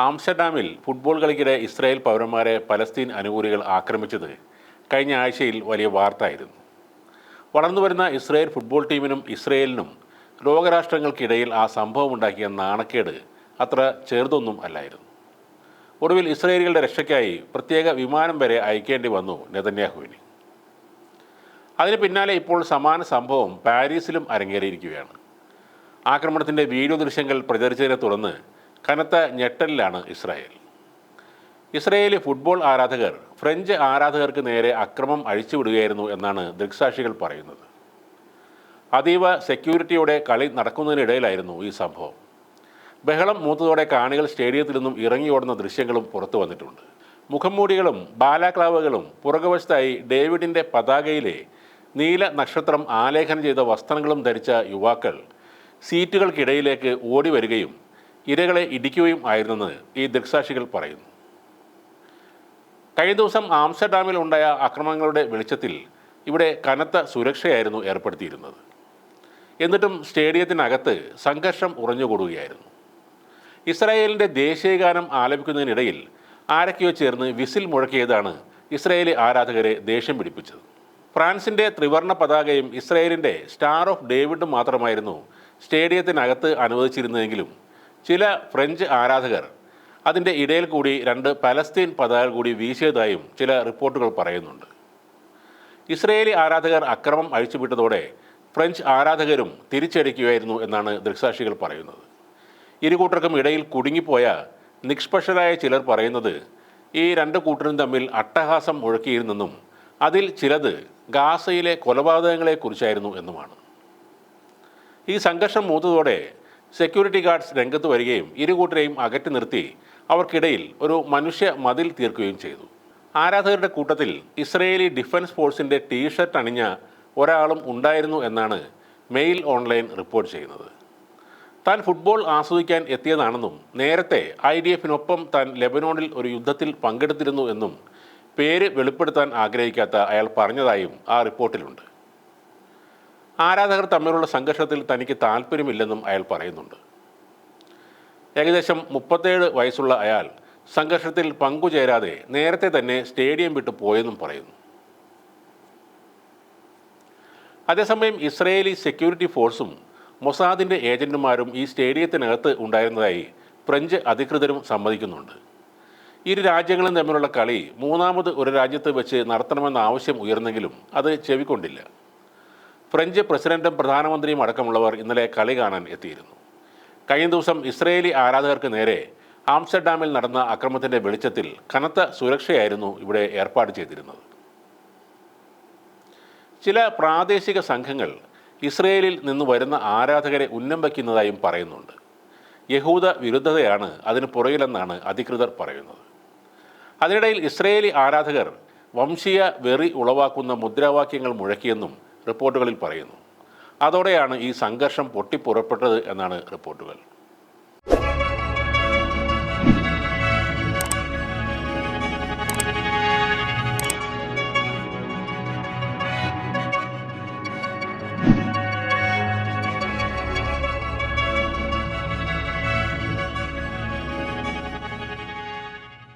ആംസ്റ്റർഡാമിൽ football കളിക്കിടെ Israel പൗരന്മാരെ Palestine അനുകൂലികൾ ആക്രമിച്ചത് കഴിഞ്ഞ ആഴ്ചയിൽ വലിയ വാർത്തയായിരുന്നു. വളർന്നുവരുന്ന ഇസ്രായേൽ ഫുട്ബോൾ ടീമിനും ഇസ്രായേലിനും ലോകരാഷ്ട്രങ്ങൾക്കിടയിൽ ആ സംഭവമുണ്ടാക്കിയ നാണക്കേട് അത്ര ചെറുതൊന്നും അല്ലായിരുന്നു. ഒടുവിൽ ഇസ്രായേലികളുടെ രക്ഷയ്ക്കായി പ്രത്യേക വിമാനം വരെ അയക്കേണ്ടി വന്നു നെതന്യാഹുവിന്. അതിന് പിന്നാലെ ഇപ്പോൾ സമാന സംഭവം പാരീസിലും അരങ്ങേറിയിരിക്കുകയാണ്. ആക്രമണത്തിൻ്റെ വീഡിയോ ദൃശ്യങ്ങൾ പ്രചരിച്ചതിനെ തുടർന്ന് കനത്ത ഞെട്ടലിലാണ് ഇസ്രായേൽ. ഇസ്രായേലി ഫുട്ബോൾ ആരാധകർ ഫ്രഞ്ച് ആരാധകർക്ക് നേരെ അക്രമം അഴിച്ചുവിടുകയായിരുന്നു എന്നാണ് ദൃക്സാക്ഷികൾ പറയുന്നത്. അതീവ സെക്യൂരിറ്റിയോടെ കളി നടക്കുന്നതിനിടയിലായിരുന്നു ഈ സംഭവം. ബഹളം മൂത്തതോടെ കാണികൾ സ്റ്റേഡിയത്തിൽ നിന്നും ഇറങ്ങിയോടുന്ന ദൃശ്യങ്ങളും പുറത്തു വന്നിട്ടുണ്ട്. മുഖംമൂടികളും ബാലാക്ലാവുകളും പുറകുവശത്തായി ഡേവിഡിൻ്റെ പതാകയിലെ നീല നക്ഷത്രം ആലേഖനം ചെയ്ത വസ്ത്രങ്ങളും ധരിച്ച യുവാക്കൾ സീറ്റുകൾക്കിടയിലേക്ക് ഓടി വരികയും ഇരകളെ ഇടിക്കുകയും ആയിരുന്നെന്ന് ഈ ദൃക്സാക്ഷികൾ പറയുന്നു. കഴിഞ്ഞ ദിവസം ആംസ്റ്റർഡാമിൽ ഉണ്ടായ ആക്രമണങ്ങളുടെ വെളിച്ചത്തിൽ ഇവിടെ കനത്ത സുരക്ഷയായിരുന്നു ഏർപ്പെടുത്തിയിരുന്നത്. എന്നിട്ടും സ്റ്റേഡിയത്തിനകത്ത് സംഘർഷം ഉറഞ്ഞുകൂടുകയായിരുന്നു. ഇസ്രായേലിൻ്റെ ദേശീയഗാനം ആലപിക്കുന്നതിനിടയിൽ ആരൊക്കെയോ ചേർന്ന് വിസിൽ മുഴക്കിയതാണ് ഇസ്രായേലി ആരാധകരെ ദേഷ്യം പിടിപ്പിച്ചത്. ഫ്രാൻസിൻ്റെ ത്രിവർണ്ണ പതാകയും ഇസ്രായേലിൻ്റെ സ്റ്റാർ ഓഫ് ഡേവിഡും മാത്രമായിരുന്നു സ്റ്റേഡിയത്തിനകത്ത് അനുവദിച്ചിരുന്നതെങ്കിലും ചില ഫ്രഞ്ച് ആരാധകർ അതിൻ്റെ ഇടയിൽ കൂടി 2 പലസ്തീൻ പതാകകൾ കൂടി വീശിയതായും ചില റിപ്പോർട്ടുകൾ പറയുന്നുണ്ട്. ഇസ്രായേലി ആരാധകർ അക്രമം അഴിച്ചുവിട്ടതോടെ ഫ്രഞ്ച് ആരാധകരും തിരിച്ചടിക്കുകയായിരുന്നു എന്നാണ് ദൃക്സാക്ഷികൾ പറയുന്നത്. ഇരുകൂട്ടർക്കും ഇടയിൽ കുടുങ്ങിപ്പോയ നിഷ്പക്ഷരായ ചിലർ പറയുന്നത് ഈ 2 കൂട്ടരും തമ്മിൽ അട്ടഹാസം മുഴക്കിയിരുന്നെന്നും അതിൽ ചിലത് ഗാസയിലെ കൊലപാതകങ്ങളെക്കുറിച്ചായിരുന്നു എന്നുമാണ്. ഈ സംഘർഷം മൂത്തതോടെ സെക്യൂരിറ്റി ഗാർഡ്സ് രംഗത്ത് വരികയും ഇരുകൂട്ടരെയും അകറ്റി നിർത്തി അവർക്കിടയിൽ ഒരു മനുഷ്യ മതിൽ തീർക്കുകയും ചെയ്തു. ആരാധകരുടെ കൂട്ടത്തിൽ ഇസ്രയേലി ഡിഫൻസ് ഫോഴ്സിൻ്റെ ടീഷർട്ട് അണിഞ്ഞ ഒരാളും ഉണ്ടായിരുന്നു എന്നാണ് മെയിൽ ഓൺലൈൻ റിപ്പോർട്ട് ചെയ്യുന്നത്. താൻ ഫുട്ബോൾ ആസ്വദിക്കാൻ എത്തിയതാണെന്നും നേരത്തെ IDF-നൊപ്പം താൻ ലെബനോണിൽ ഒരു യുദ്ധത്തിൽ പങ്കെടുത്തിരുന്നു എന്നും പേര് വെളിപ്പെടുത്താൻ ആഗ്രഹിക്കാത്ത അയാൾ പറഞ്ഞതായും ആ റിപ്പോർട്ടിലുണ്ട്. ആരാധകർ തമ്മിലുള്ള സംഘർഷത്തിൽ തനിക്ക് താല്പര്യമില്ലെന്നും അയാൾ പറയുന്നുണ്ട്. ഏകദേശം 37 വയസ്സുള്ള അയാൾ സംഘർഷത്തിൽ പങ്കുചേരാതെ നേരത്തെ തന്നെ സ്റ്റേഡിയം വിട്ടു പോയെന്നും പറയുന്നു. അതേസമയം ഇസ്രായേലി സെക്യൂരിറ്റി ഫോഴ്സും മൊസാദിൻ്റെ ഏജന്റുമാരും ഈ സ്റ്റേഡിയത്തിനകത്ത് ഉണ്ടായിരുന്നതായി ഫ്രഞ്ച് അധികൃതരും സമ്മതിക്കുന്നുണ്ട്. ഇരു രാജ്യങ്ങളും തമ്മിലുള്ള കളി മൂന്നാമത് ഒരു രാജ്യത്ത് വെച്ച് നടത്തണമെന്ന ആവശ്യം ഉയർന്നെങ്കിലും അത് ചെവിക്കൊണ്ടില്ല. ഫ്രഞ്ച് പ്രസിഡന്റും പ്രധാനമന്ത്രിയും അടക്കമുള്ളവർ ഇന്നലെ കളി കാണാൻ എത്തിയിരുന്നു. കഴിഞ്ഞ ദിവസം ഇസ്രായേലി ആരാധകർക്ക് നേരെ ആംസ്റ്റർഡാമിൽ നടന്ന അക്രമത്തിൻ്റെ വെളിച്ചത്തിൽ കനത്ത സുരക്ഷയായിരുന്നു ഇവിടെ ഏർപ്പാട് ചെയ്തിരുന്നത്. ചില പ്രാദേശിക സംഘങ്ങൾ ഇസ്രായേലിൽ നിന്ന് വരുന്ന ആരാധകരെ ഉന്നം വയ്ക്കുന്നതായും പറയുന്നുണ്ട്. യഹൂദ വിരുദ്ധതയാണ് അതിന് പുറകിലെന്നാണ് അധികൃതർ പറയുന്നത്. അതിനിടയിൽ ഇസ്രായേലി ആരാധകർ വംശീയ വെറി ഉളവാക്കുന്ന മുദ്രാവാക്യങ്ങൾ മുഴക്കിയെന്നും റിപ്പോർട്ടുകളിൽ പറയുന്നു. അതോടെയാണ് ഈ സംഘർഷം പൊട്ടിപ്പുറപ്പെട്ടത് എന്നാണ് റിപ്പോർട്ടുകൾ.